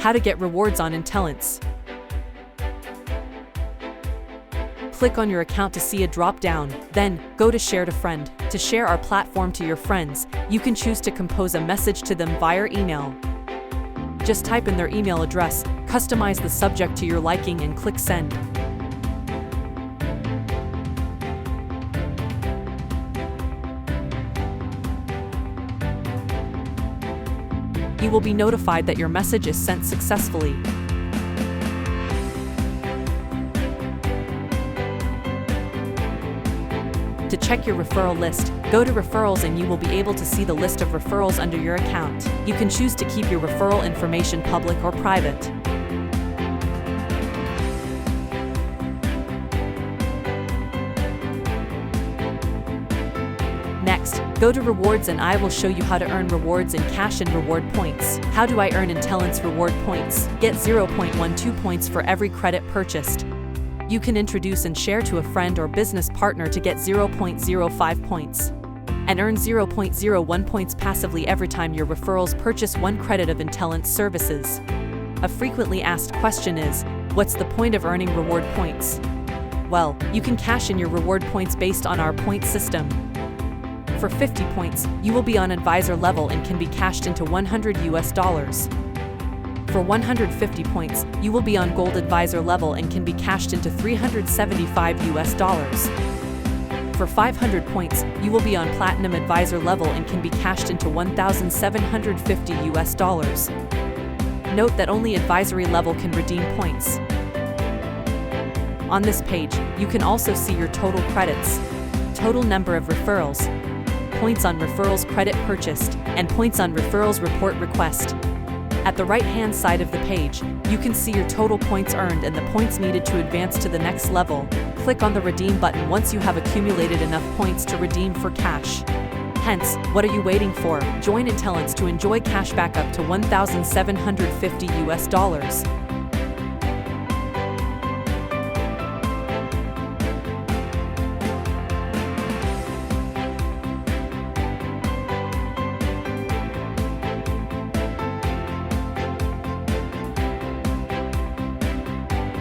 How to get rewards on Intellinz. Click on your account to see a drop-down, then go to Share to Friend. To share our platform to your friends, you can choose to compose a message to them via email. Just type in their email address, customize the subject to your liking and click Send. You will be notified that your message is sent successfully. To check your referral list, go to Referrals and you will be able to see the list of referrals under your account. You can choose to keep your referral information public or private. Next, go to Rewards and I will show you how to earn rewards in cash and reward points. How do I earn Intellinz reward points? Get 0.12 points for every credit purchased. You can introduce and share to a friend or business partner to get 0.05 points. And earn 0.01 points passively every time your referrals purchase 1 credit of Intellinz services. A frequently asked question is, what's the point of earning reward points? Well, you can cash in your reward points based on our point system. For 50 points, you will be on advisor level and can be cashed into $100. For 150 points, you will be on Gold Advisor level and can be cashed into $375. For 500 points, you will be on Platinum Advisor level and can be cashed into $1,750. Note that only advisory level can redeem points. On this page, you can also see your total credits, total number of referrals, points on referrals credit purchased, and points on referrals report request. At the right-hand side of the page, you can see your total points earned and the points needed to advance to the next level. Click on the Redeem button once you have accumulated enough points to redeem for cash. Hence, what are you waiting for? Join Intellinz to enjoy cashback up to $1,750.